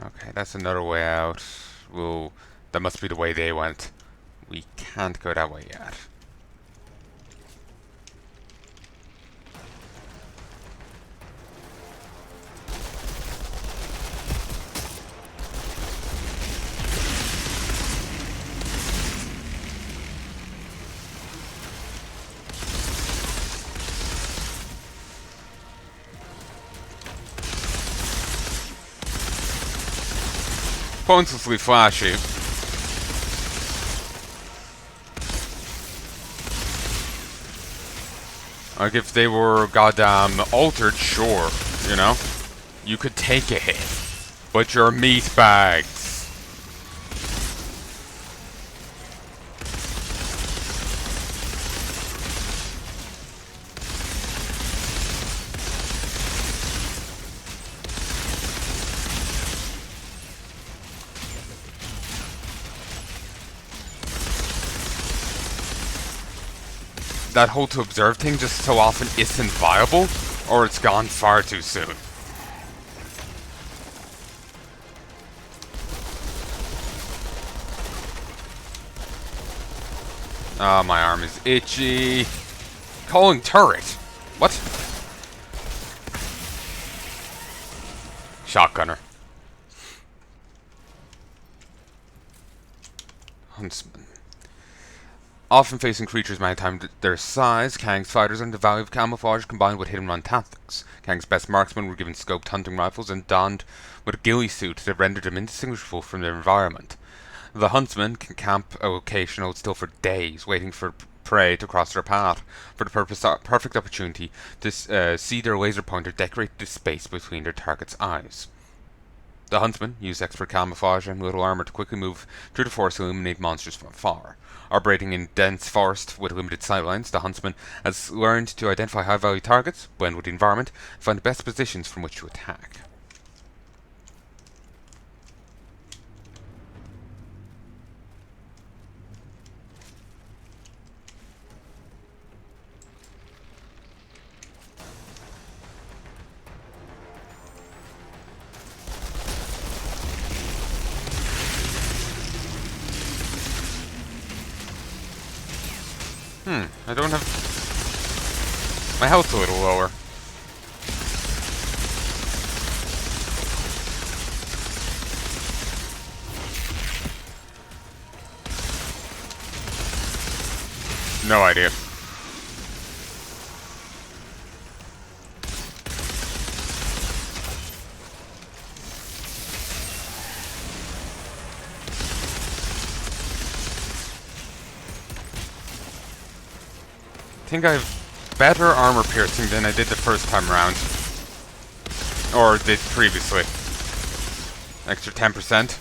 Okay, that's another way out. Well, that must be the way they went. We can't go that way yet. Pointlessly flashy. Like, if they were goddamn altered, sure, you know? You could take a hit. But you're meat bags. That hold to observe thing just so often isn't viable, or it's gone far too soon. Ah, my arm is itchy. Calling turret. What? Shotgunner. Huntsman. Often facing creatures many times their size, Kang's fighters earned the value of camouflage combined with hidden run tactics. Kang's best marksmen were given scoped hunting rifles and donned with a ghillie suit that rendered them indistinguishable from their environment. The huntsman can camp a location hold still for days, waiting for prey to cross their path, for the perfect opportunity to see their laser pointer decorate the space between their target's eyes. The huntsman used expert camouflage and little armor to quickly move through the forest to eliminate monsters from afar. Operating in dense forest with limited sightlines, the huntsman has learned to identify high-value targets, blend with the environment, and find the best positions from which to attack. I don't have... My health's a little lower. No idea. I think I have better armor piercing than I did the first time around. Or did previously. Extra 10%.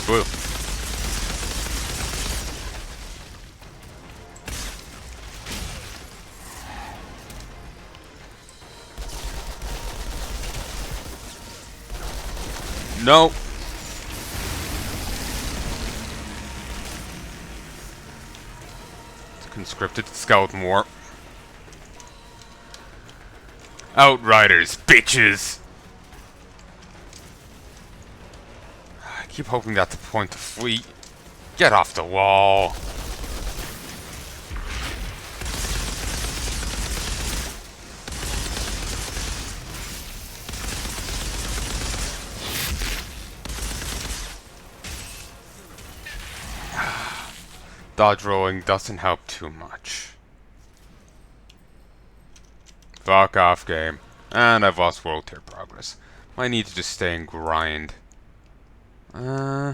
Blue. No. Conscripted skeleton war. Outriders, bitches! I keep hoping that's the point to flee. Get off the wall. Dodge rolling doesn't help too much. Fuck off, game. And I've lost world tier progress. I need to just stay and grind. Hmm.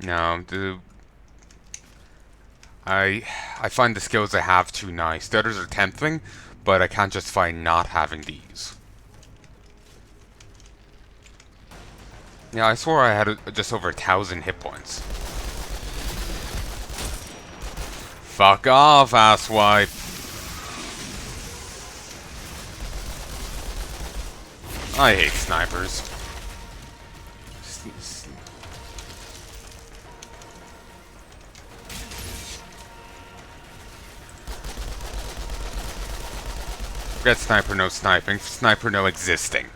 No, I find the skills I have too nice. The others are tempting, but I can't justify not having these. Yeah, I swore I had just over 1,000 hit points. Fuck off, asswipe. I hate snipers. Forget sniper no sniping, sniper no existing.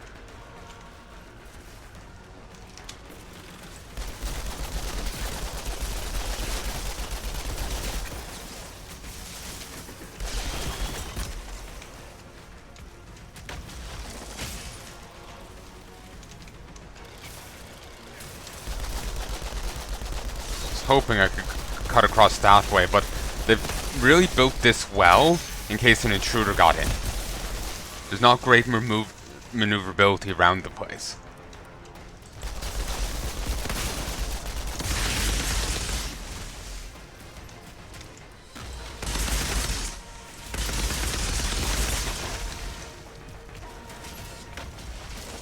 Hoping I could cut across that way, but they've really built this well in case an intruder got in. There's not great maneuverability around the place.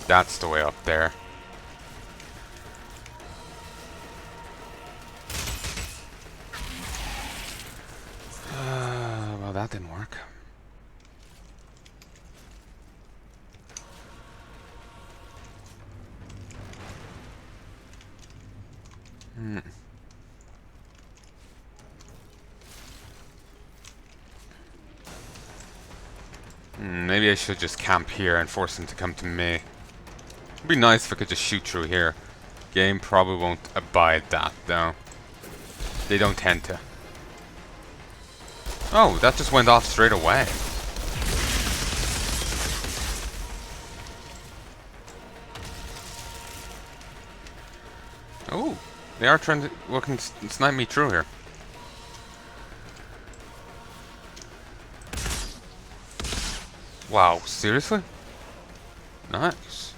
That's the way up there. Well, that didn't work. Maybe I should just camp here and force them to come to me. It'd be nice if I could just shoot through here. Game probably won't abide that, though. They don't tend to. Oh, that just went off straight away. Oh, they are trying to looking to snipe me through here. Wow, seriously? Nice.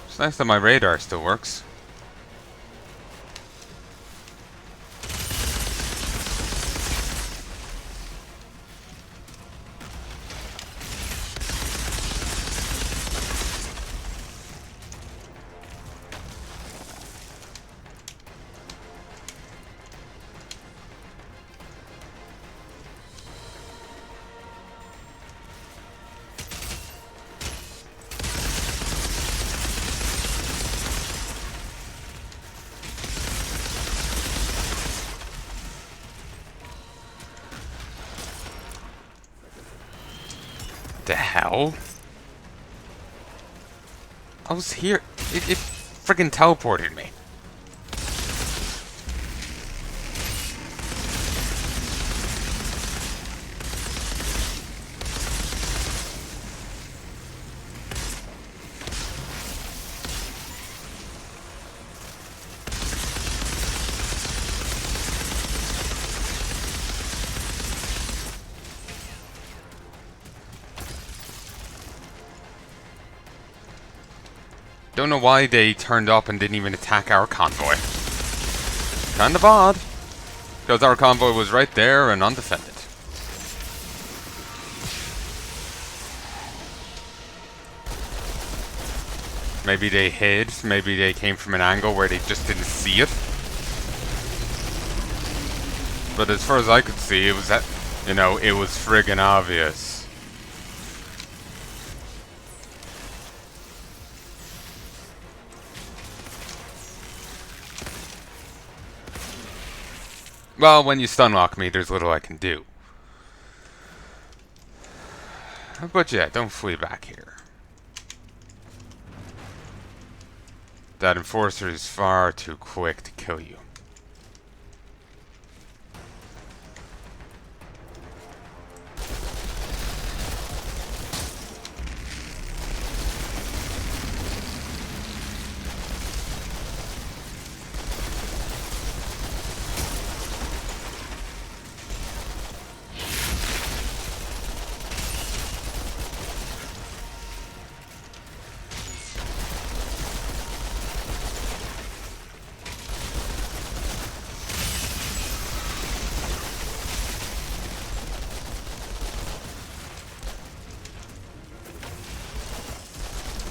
It's nice that my radar still works. The hell? I was here. It friggin' teleported me. Don't know why they turned up and didn't even attack our convoy. Kind of odd. Because our convoy was right there and undefended. Maybe they hid, maybe they came from an angle where they just didn't see it. But as far as I could see, it was that, you know, it was friggin' obvious. Well, when you stunlock me, there's little I can do. But yeah, don't flee back here. That enforcer is far too quick to kill you.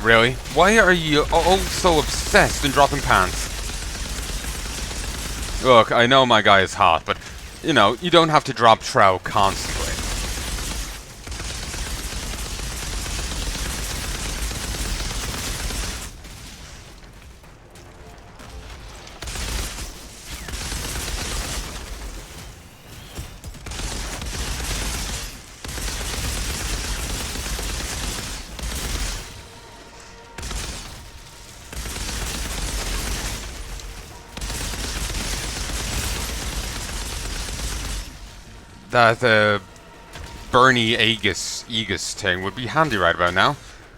Really? Why are you all so obsessed in dropping pants? Look, I know my guy is hot, but, you know, you don't have to drop trow constantly. That, Bernie Aegis thing would be handy right about now.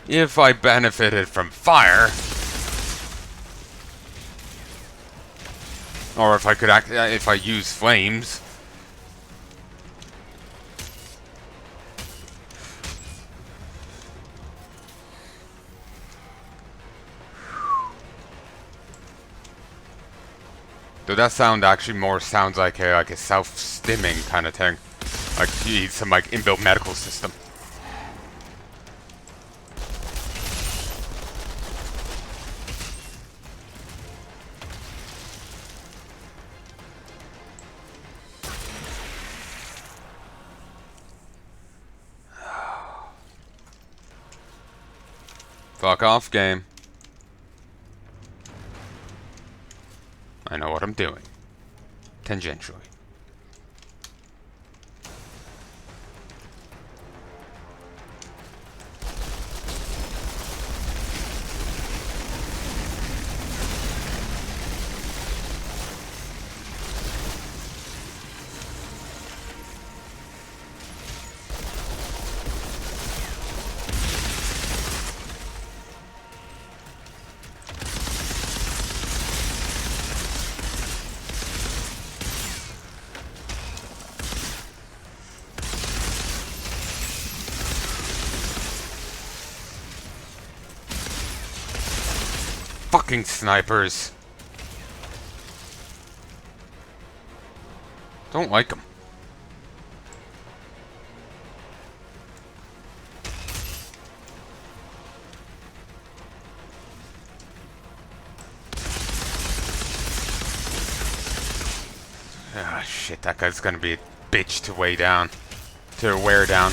If I benefited from fire. Or if I could if I use flames. Though that sound actually more sounds like a self-stimming kind of thing. Like you need some like inbuilt medical system. Fuck off, game. I know what I'm doing. Tangentially. Fucking snipers. Don't like them. Ah, shit, that guy's gonna be a bitch to weigh down. To wear down.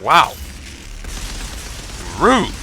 Wow. Rude.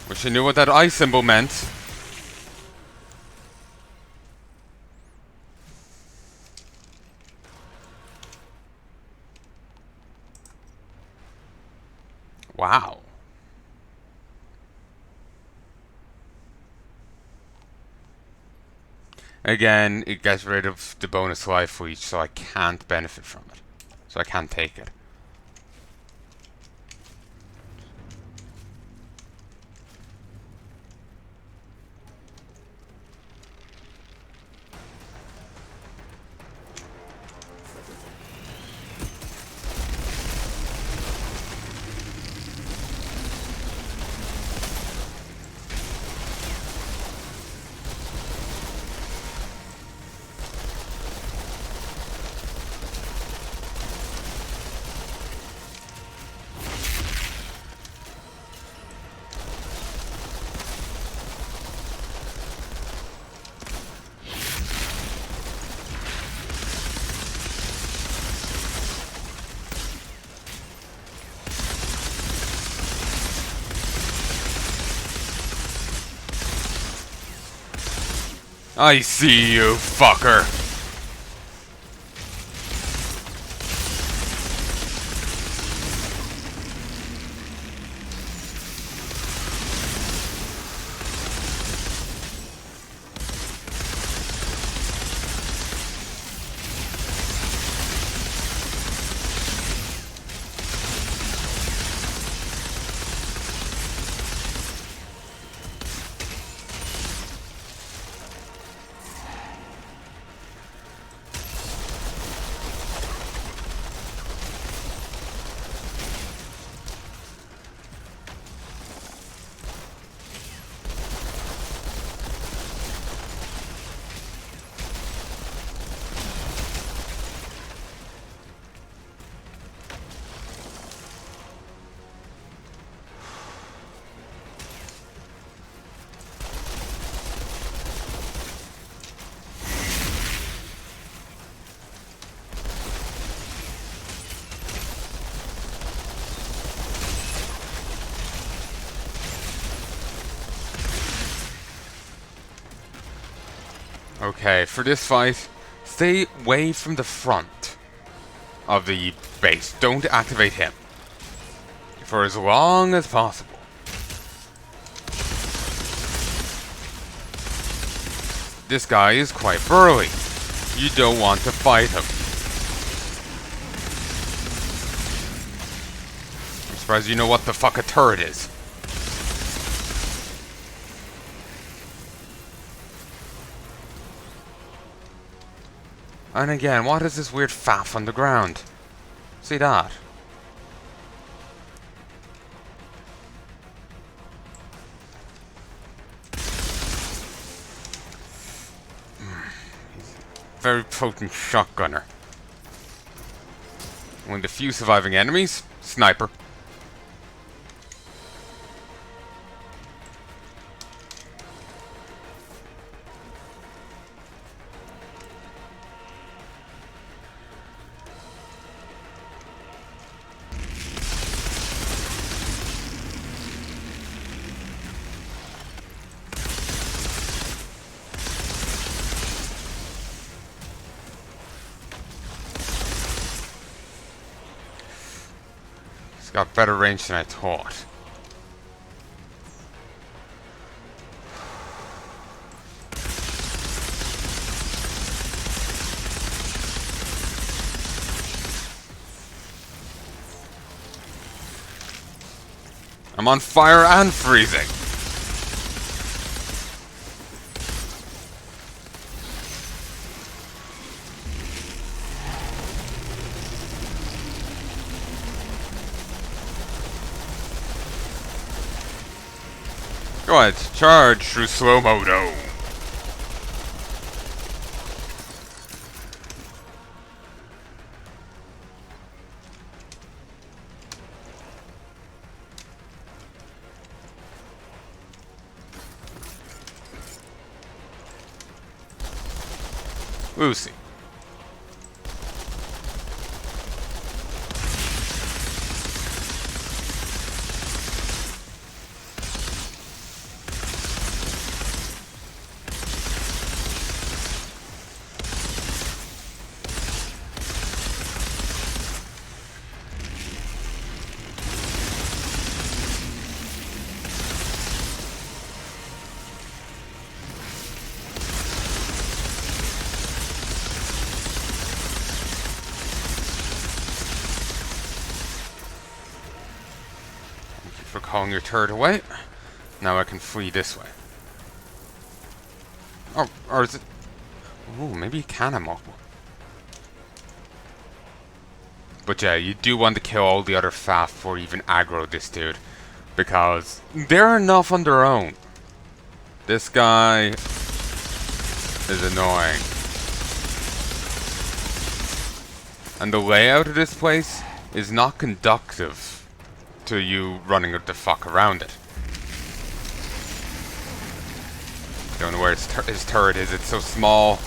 Wish I knew what that eye symbol meant. Wow. Again, it gets rid of the bonus life for each, so I can't benefit from it. So I can't take it. I see you, fucker. Okay, for this fight, stay away from the front of the base. Don't activate him for as long as possible. This guy is quite burly. You don't want to fight him. I'm surprised you know what the fuck a turret is. And again, what is this weird faff on the ground? See that? Very potent shotgunner. Only the few surviving enemies, sniper. He's got better range than I thought. I'm on fire and freezing. Go ahead, charge through slow moto. Lucy. For calling your turret away. Now I can flee this way. Oh, or is it... Ooh, maybe you can immobile. But yeah, you do want to kill all the other faff before you even aggro this dude. Because they're enough on their own. This guy is annoying. And the layout of this place is not conductive to you running the fuck around it. Don't know where his turret is, it's so small.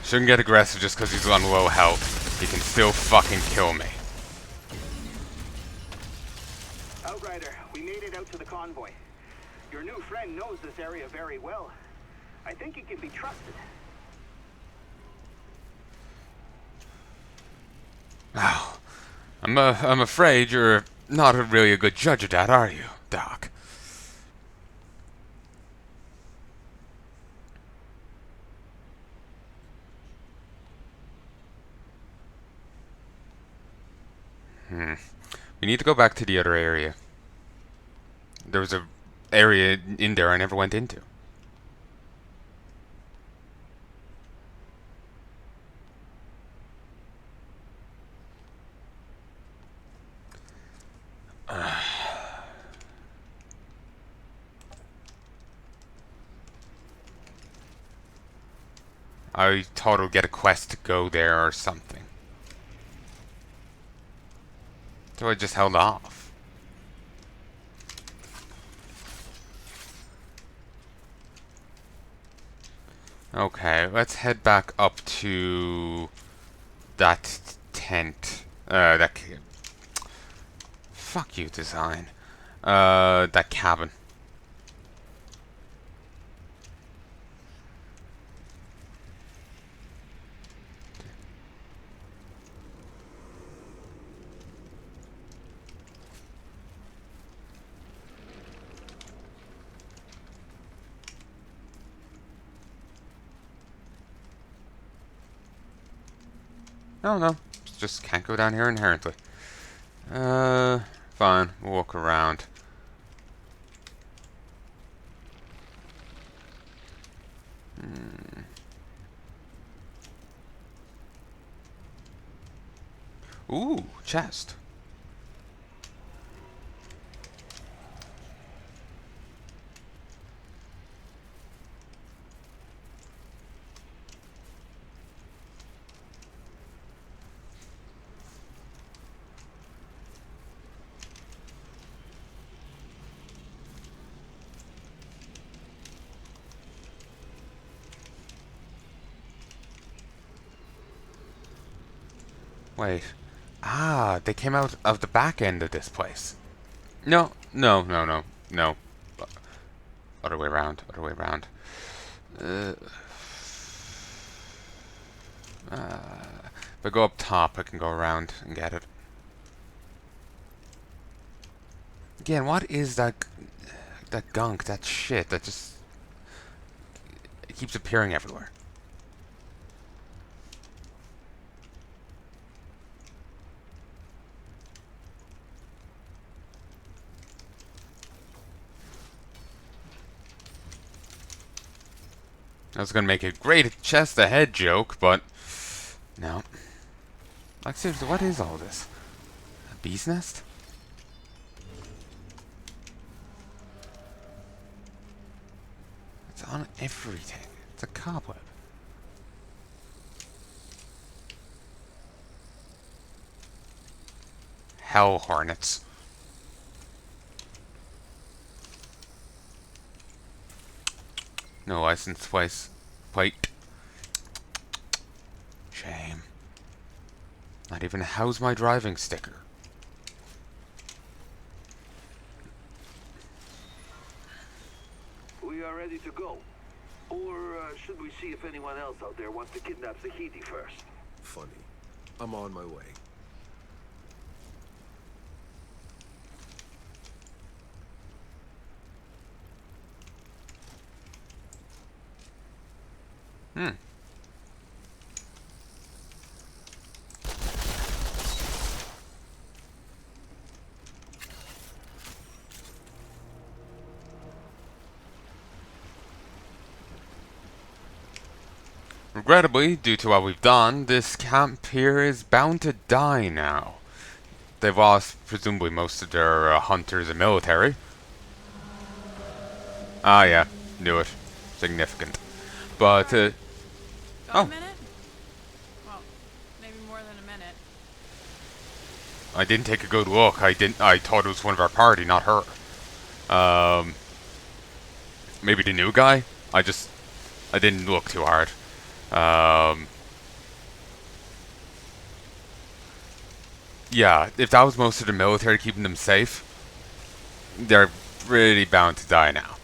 Shouldn't get aggressive just because he's on low health. He can still fucking kill me. Outrider, we made it out to the convoy. Your new friend knows this area very well. I think he can be trusted. Wow. I'm afraid you're not really a good judge of that, are you, Doc? We need to go back to the other area. There was a area in there I never went into. I thought I would get a quest to go there or something. So I just held off. Okay, let's head back up to that tent. Fuck you, design. That cabin. No, no. Just can't go down here inherently. Fine. We'll walk around. Ooh, chest. Wait. Ah, they came out of the back end of this place. No, no, no, no, no. Other way around, other way around. Uh, if I go up top, I can go around and get it. Again, what is that gunk, that shit that just it keeps appearing everywhere? I was gonna make a great chest ahead joke, but no. Like seriously, what is all this? A bee's nest? It's on everything. It's a cobweb. Hell hornets. No license plate. Shame. Not even how's my driving sticker. We are ready to go. Or should we see if anyone else out there wants to kidnap Zahidi first? Funny. I'm on my way. Hmm. Regrettably, due to what we've done, this camp here is bound to die now. They've lost, presumably, most of their hunters and military. Ah, yeah. Knew it. Significant. But, Got a oh, minute? Well, maybe more than a minute. I didn't take a good look. I thought it was one of our party, not her. Maybe the new guy? I didn't look too hard. Yeah, if that was most of the military keeping them safe, they're really bound to die now.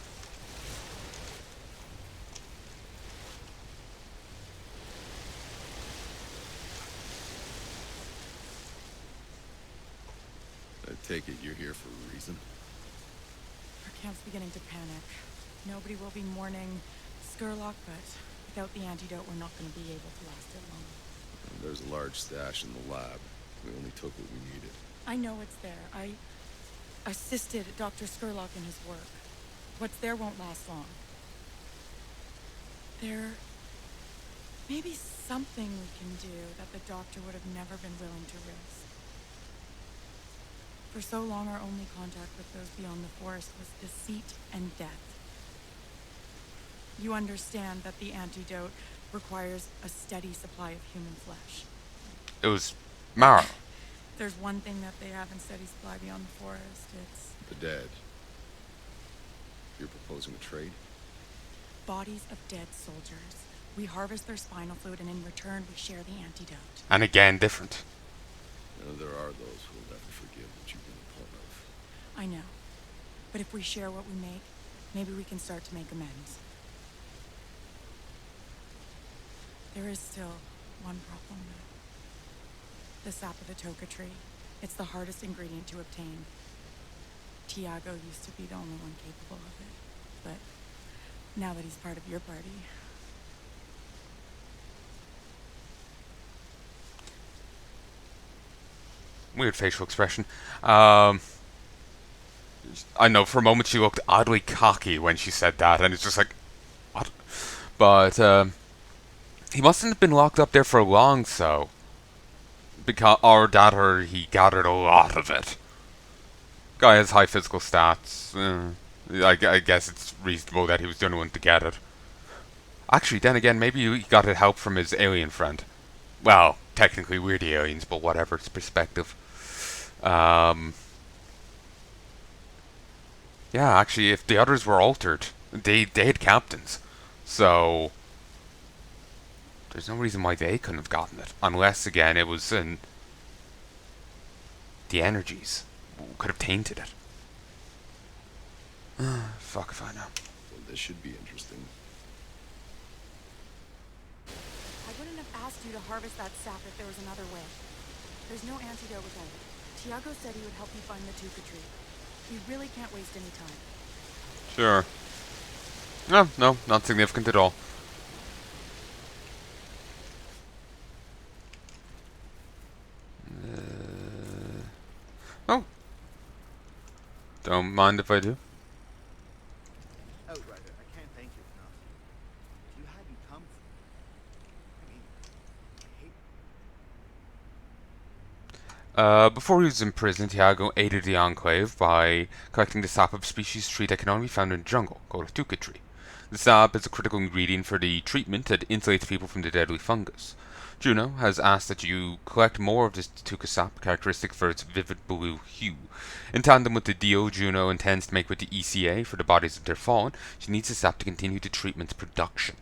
I take it you're here for a reason. Our camp's beginning to panic. Nobody will be mourning Skurlock, but without the antidote, we're not going to be able to last it long. There's a large stash in the lab. We only took what we needed. I know it's there. I assisted Dr. Skurlock in his work. What's there won't last long. There may be something we can do that the doctor would have never been willing to risk. For so long, our only contact with those beyond the forest was deceit and death. You understand that the antidote requires a steady supply of human flesh. It was Mara. There's one thing that they have in steady supply beyond the forest. It's The dead. You're proposing a trade? bodies of dead soldiers. We harvest their spinal fluid, and in return, we share the antidote. And again, different. There are those who will never forgive what you've been a part of. I know. But if we share what we make, maybe we can start to make amends. There is still one problem, though. The sap of the toka tree. It's the hardest ingredient to obtain. Tiago used to be the only one capable of it. But now that he's part of your party... Weird facial expression. I know, for a moment she looked oddly cocky when she said that, and it's just like, what? But, he mustn't have been locked up there for long, so. Because, or that, or he gathered a lot of it. Guy has high physical stats. I guess it's reasonable that he was the only one to get it. Actually, then again, maybe he got it help from his alien friend. Well, technically we're the aliens, but whatever, it's perspective. Yeah, actually, if the others were altered, they had captains. So, there's no reason why they couldn't have gotten it. Unless, again, it was in the energies. Could have tainted it. Fuck if I know. Well, this should be interesting. I wouldn't have asked you to harvest that sap if there was another way. There's no antidote without it. Tiago said he would help you find the tuka tree. We really can't waste any time. Sure. No, not significant at all. Oh. Don't mind if I do. Outrider, I can't thank you enough. If you hadn't come for me, I hate... Before he was imprisoned, Tiago aided the Enclave by collecting the sap of a species tree that can only be found in the jungle, called a tuka tree. The sap is a critical ingredient for the treatment that insulates people from the deadly fungus. Juno has asked that you collect more of this tuka sap, characteristic for its vivid blue hue. In tandem with the deal Juno intends to make with the ECA for the bodies of their fallen, she needs the sap to continue the treatment's production.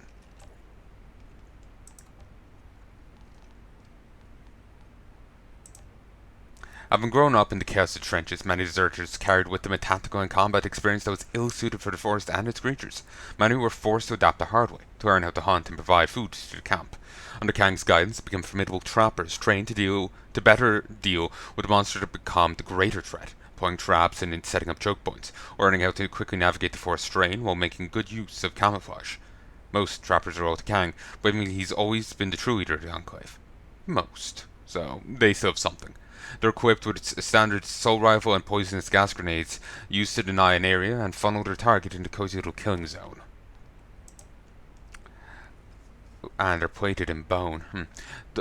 Having grown up in the chaos of trenches, many deserters carried with them a tactical and combat experience that was ill-suited for the forest and its creatures. Many were forced to adapt the hard way, to learn how to hunt and provide food to the camp. Under Kang's guidance, they became formidable trappers, trained to better deal with the monsters that become the greater threat, pulling traps and setting up choke points, or learning how to quickly navigate the forest terrain while making good use of camouflage. Most trappers are loyal to Kang, but I mean he's always been the true leader of the Enclave. Most. So, they still have something. They're equipped with a standard assault rifle and poisonous gas grenades used to deny an area and funnel their target into a cozy little killing zone. And they're plated in bone.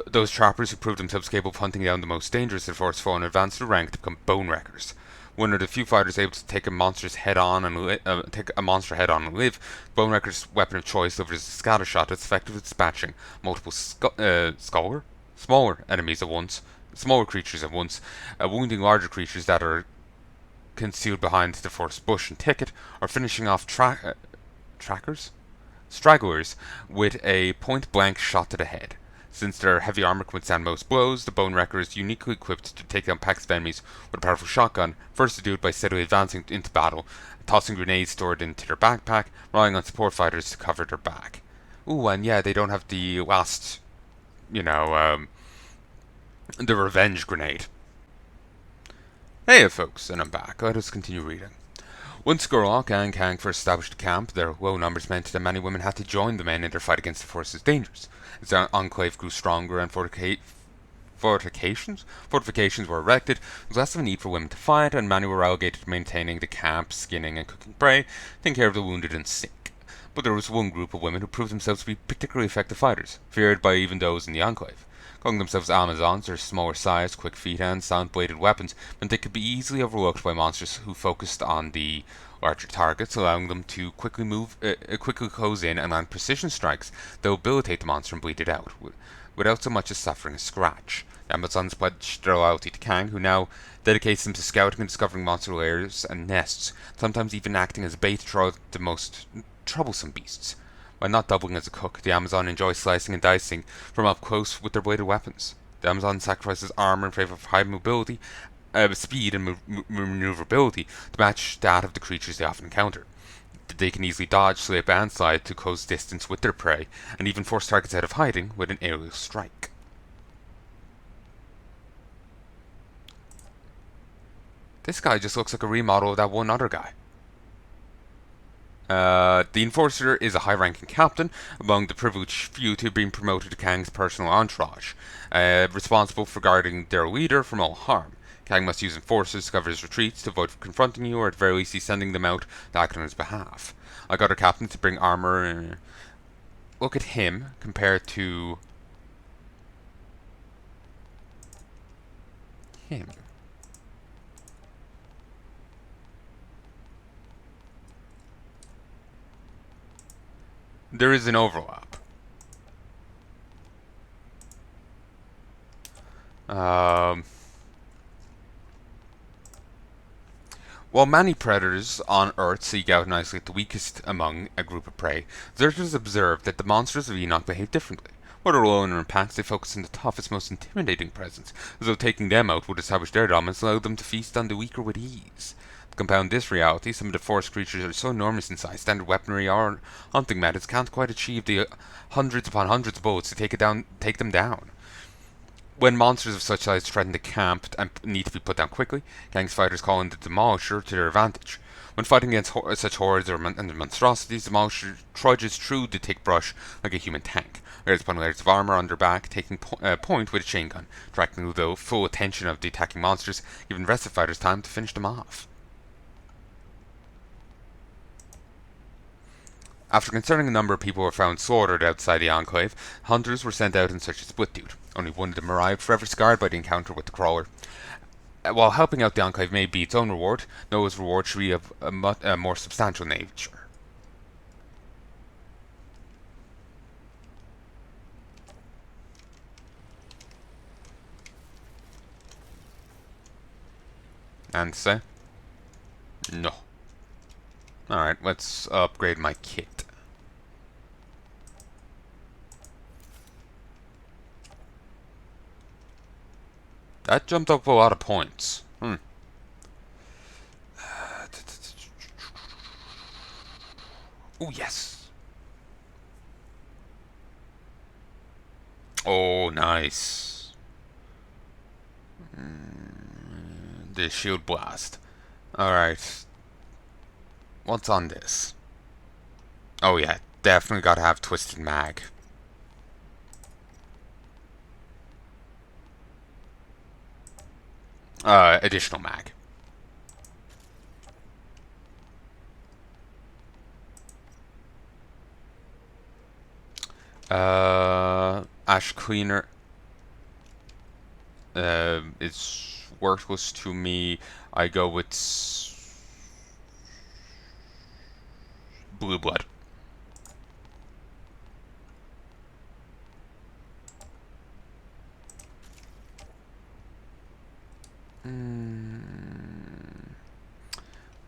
Those trappers who prove themselves capable of hunting down the most dangerous of the forest fallen advance their rank to become bone wreckers. One of the few fighters able to take a monster head-on and live. Bone wrecker's weapon of choice delivers a scatter shot that's effective at dispatching multiple smaller enemies at once. Smaller creatures at once, wounding larger creatures that are concealed behind the forest bush and thicket, or finishing off stragglers with a point-blank shot to the head. Since their heavy armor can withstand most blows, the Bone Wrecker is uniquely equipped to take down packs of enemies with a powerful shotgun, first to do it by steadily advancing into battle, tossing grenades stored into their backpack, relying on support fighters to cover their back. Ooh, and yeah, they don't have the last, the revenge grenade. Hey folks, and I'm back. Let us continue reading. Once Skurlock and Kang first established a camp, their low numbers meant that many women had to join the men in their fight against the forest's dangers. As the Enclave grew stronger and fortifications were erected, there was less of a need for women to fight, and many were relegated to maintaining the camp, skinning and cooking prey, taking care of the wounded and sick. But there was one group of women who proved themselves to be particularly effective fighters, feared by even those in the Enclave. Calling themselves Amazons, their smaller size, quick feet, and sound-bladed weapons meant they could be easily overlooked by monsters who focused on the larger targets, allowing them to quickly close in and land precision strikes that would debilitate the monster and bleed it out, without so much as suffering a scratch. The Amazons pledged their loyalty to Kang, who now dedicates them to scouting and discovering monster lairs and nests, sometimes even acting as bait to draw out the most troublesome beasts. While not doubling as a cook, the Amazon enjoys slicing and dicing from up close with their bladed weapons. The Amazon sacrifices armor in favor of high mobility, speed, and maneuverability to match that of the creatures they often encounter. They can easily dodge, slip, and slide to close distance with their prey, and even force targets out of hiding with an aerial strike. This guy just looks like a remodel of that one other guy. The Enforcer is a high-ranking captain among the privileged few to have been promoted to Kang's personal entourage, responsible for guarding their leader from all harm. Kang must use Enforcers to cover his retreats to avoid confronting you, or at the very least he's sending them out to act on his behalf. I got our captain to bring armor. Look at him compared to him. There is an overlap. While many predators on Earth seek out and isolate the weakest among a group of prey, researchers observe that the monsters of Enoch behave differently. Whether alone or in packs, they focus on the toughest, most intimidating presence, as though taking them out would establish their dominance and allow them to feast on the weaker with ease. To compound this reality, some of the forest creatures are so enormous in size, standard weaponry or hunting methods can't quite achieve the hundreds upon hundreds of bullets to take them down. When monsters of such size threaten the camp and need to be put down quickly, Kang's fighters call in the Demolisher to their advantage. When fighting against such hordes and monstrosities, the Demolisher trudges through the thick brush like a human tank, layers upon layers of armor on their back, taking point with a chain gun, attracting the full attention of the attacking monsters, giving rested fighters time to finish them off. After concerning a number of people were found slaughtered outside the Enclave, hunters were sent out in search of Split Dude. Only one of them arrived, forever scarred by the encounter with the Crawler. While helping out the Enclave may be its own reward, Noah's reward should be of a more substantial nature. And say? No. Alright, let's upgrade my kit. That jumped up a lot of points. Oh, yes. Oh, nice. The shield blast. Alright. What's on this? Oh yeah, definitely gotta have Twisted Mag. Additional mag. Ash Cleaner is worthless to me. I go with Blue Blood.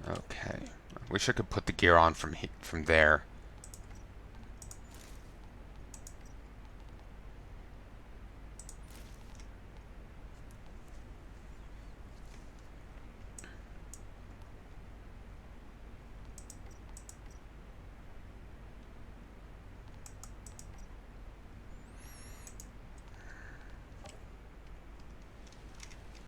Okay. I wish I could put the gear on from there.